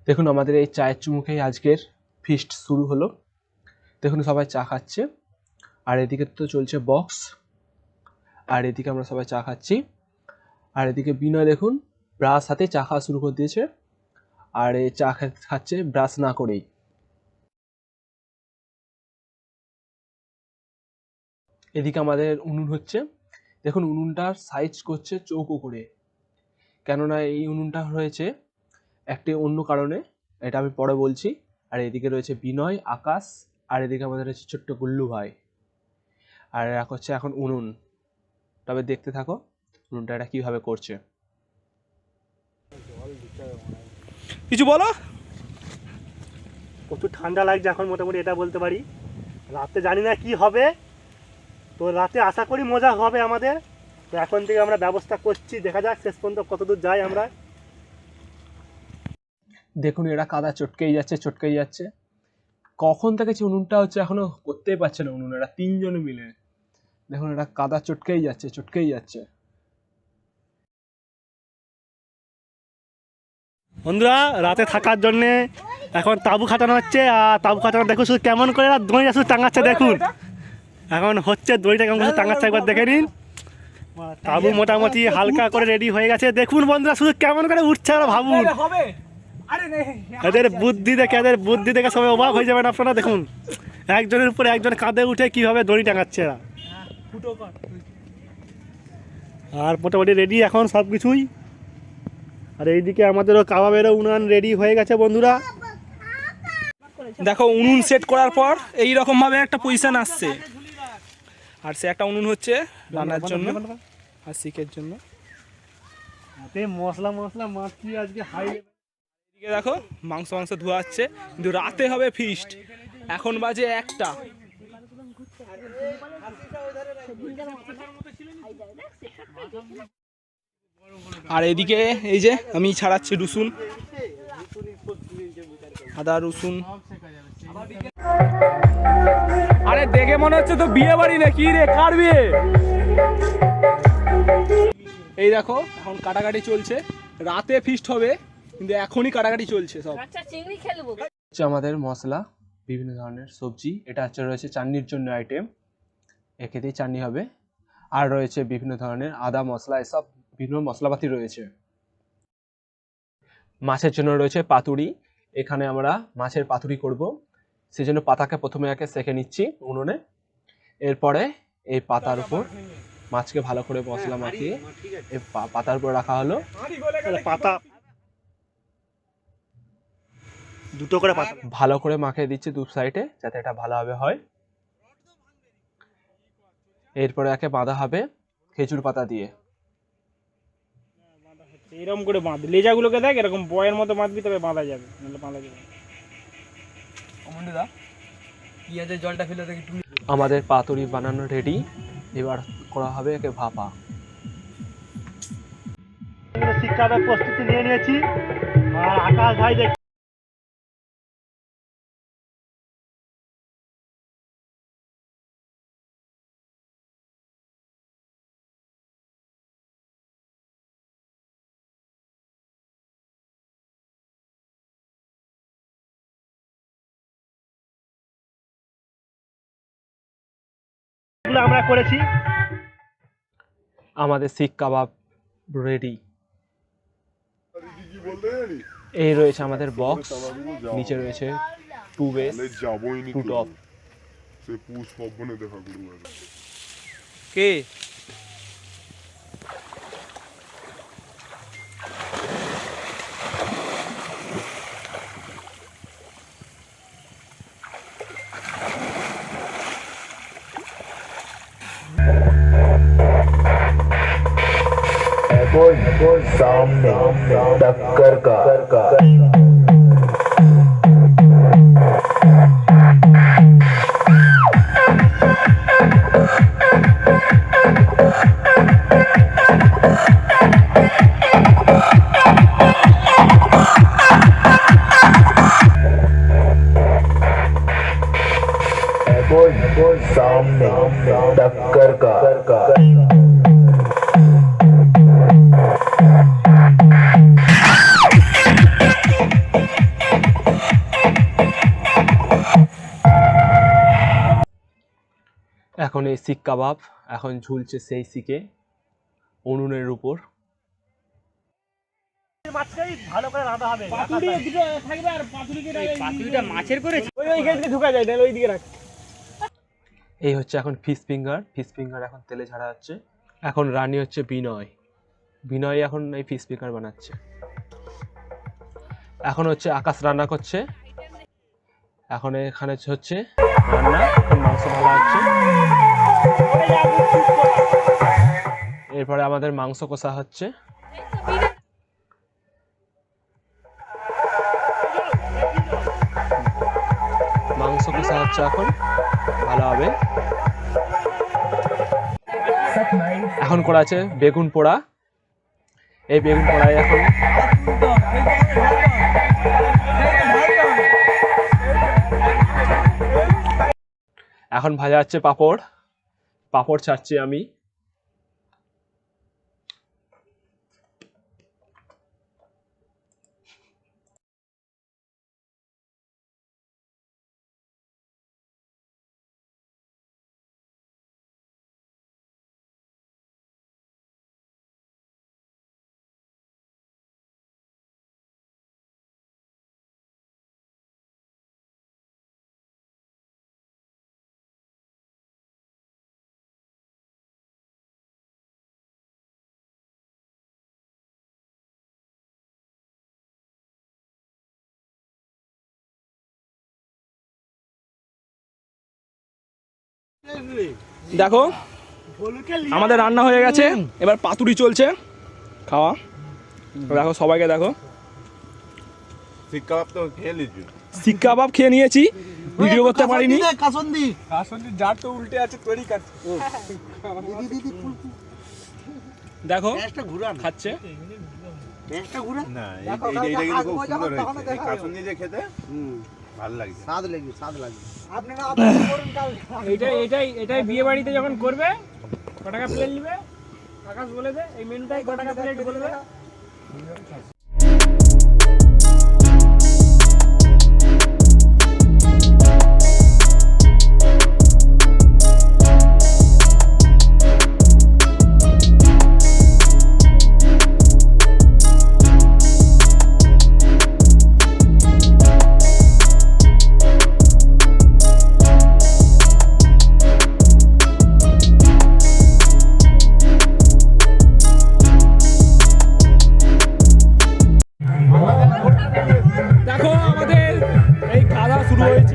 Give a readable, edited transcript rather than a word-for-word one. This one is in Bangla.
দেখুন আমাদের এই চায়ের চুমুকেই আজকের ফিস্ট শুরু হলো। দেখুন সবাই চা খাচ্ছে, আর এদিকে তো চলছে বক্স, আর এদিকে আমরা সবাই চা খাচ্ছি। আর এদিকে বিনয় দেখুন ব্রাশ হাতে চা খাওয়া শুরু করে দিয়েছে, আর এই চা খাচ্ছে ব্রাশ না করেই। এদিকে আমাদের উনুন হচ্ছে, দেখুন উনুনটার সাইজ করছে চৌকো করে, কেননা এই উনুনটা হয়েছে একটি অন্য কারণে, এটা আমি পরে বলছি। আর এদিকে রয়েছে বিনয়, আকাশ, আর এদিকে আমাদের রয়েছে ছোট্ট গুল্লু ভাই। আর এরা করছে এখন উনুন, তবে দেখতে থাকো উনুনটা এটা কীভাবে করছে। কিছু বলো। প্রচুর ঠান্ডা লাগছে এখন, মোটামুটি এটা বলতে পারি। রাতে জানি না কি হবে, তো রাতে আশা করি মজা হবে আমাদের। তো এখন থেকে আমরা ব্যবস্থা করছি, দেখা যাক শেষ পর্যন্ত কতদূর যাই আমরা। দেখুন এরা কাদা চটকেই যাচ্ছে, কখন থেকে উনুনটা হচ্ছে এখনো করতেই পারছে না উনুন, এরা তিনজনে মিলে। দেখুন এরা কাদা চটকেই যাচ্ছে। বন্ধুরা রাতে থাকার জন্যে এখন তাঁবু খাটানো হচ্ছে, আর তাঁবু খাটানো দেখুন শুধু কেমন করে দড়িটা শুধু টাঙাচ্ছে। দেখুন এখন হচ্ছে দড়িটা কেমন করে টাঙাচ্ছে, একবার দেখে নিন। তাঁবু মোটামুটি হালকা করে রেডি হয়ে গেছে। দেখুন বন্ধুরা শুধু কেমন করে উঠছে, আর ভাবুন এদের বুদ্ধি দেখে সবাই অবাক হয়ে যাবেন আপনারা। দেখুন একজনের উপরে একজন কাঁধে উঠে কিভাবে দড়ি টাঙাচ্ছে এরা। আর মোটামুটি রেডি এখন সব কিছুই। আর এইদিকে আমাদেরও কাবাবেরও উনান রেডি হয়ে গেছে বন্ধুরা। দেখো উনুন সেট করার পর এই রকম ভাবে একটা পজিশন আসছে, আর সে একটা উনুন হচ্ছে রান্নার জন্য আর শিকের জন্য। মশলা মাছি আজকে হাই। এদিকে দেখো মাংস ধোয়া হচ্ছে, কিন্তু রাতে হবে ফিস্ট। এখন বাজে 1টা। আর এদিকে এই যে আমি ছাড়াচ্ছি রসুন, আদা রসুন। আরে দেখে মনে হচ্ছে তো বিয়ে বাড়ি না, কি রে কার বিয়ে। এই দেখো এখন কাটাকাটি চলছে, রাতে ফিস্ট হবে কিন্তু এখনই কাটাকাটি চলছে সব। হচ্ছে আমাদের মশলা, বিভিন্ন ধরনের সবজি, এটা হচ্ছে রয়েছে চাটনির জন্য আইটেম, একে দিয়ে চাটনি হবে। আর রয়েছে বিভিন্ন ধরনের আদা মশলা, এসব বিভিন্ন মশলাপাতি রয়েছে। মাছের জন্য রয়েছে পাতুরি, এখানে আমরা মাছের পাতুরি করব, সেজন্য পাতাকে প্রথমে সেঁকে নিচ্ছি উনুনে। এরপরে এই পাতার উপর মাছকে ভালো করে মশলা মাখিয়ে এই পাতার উপর রাখা হলো। পাতা দুটো করে পাতা ভালো করে মাখিয়ে দিচ্ছি দু সাইডে, যাতে এটা ভালোভাবে হয়। এরপরে বাঁধা হবে খেজুর পাতা দিয়ে। এরকম করে বাঁধ, লেজাগুলোকে দেখ এরকম বয়ের মতো বাঁধবি, তবে বাঁধা যাবে, নাহলে বাঁধা যাবে। জলটা ফেলে দেখি। আমাদের পাতুরি বানানো রেডি, এবার করা হবে ভাপা। শিক্ষার প্রস্তুতি নিয়ে নিয়েছি, আর আকাশ ভাই দেখ আমরা করেছি। আমাদের শিক কাবাব রেডি। এই রয়েছে আমাদের বক্স, নিচে রয়েছে 2 বেস 2 টপ। কে सामने टक्कर का सामने टक्कर का এখন এই শিক কাবাব এখন ঝুলছে সেই শিকে উনুনের উপর। ভালো করে রাঁধা হবে। এই হচ্ছে এখন ফিশ ফিঙ্গার এখন তেলে ছাড়া হচ্ছে। এখন রানী হচ্ছে বিনয় এখন এই ফিশ ফিঙ্গার বানাচ্ছে। এখন হচ্ছে আকাশ রান্না করছে। এখন এখানে হচ্ছে রান্না, এখন মাংস ভালো হচ্ছে। এরপরে আমাদের মাংস কষা হচ্ছে। মাংস কষা হচ্ছে এখন ভালো হবে। এখন করা আছে বেগুন পোড়া। এই বেগুন পোড়ায় এখন এখন ভাজা হচ্ছে পাঁপড় ছাড়ছি আমি। দেখো আমাদের রান্না হয়ে গেছে, এবার পাতুরি চলছে খাওয়া। দেখো সবাইকে দেখো, শিক কাবাব তো খেয়ে নিয়েছি। শিক কাবাব খেয়ে নিয়েছি, ভিডিও করতে পারিনি। দেখো খাচ্ছে। না এইটা কিন্তু খুব সুন্দর হয়েছে। এই কাসুন্দি দিয়ে খেতে ভালো লাগছে। এটাই বিয়ে বাড়িতে যখন করবে ক টাকা প্লেট নিবে আকাশ বলে দে, এই মেনুটাই ক টাকা প্লেট বলবে। দেখো আমাদের এই খাওয়া শুরু হয়েছে।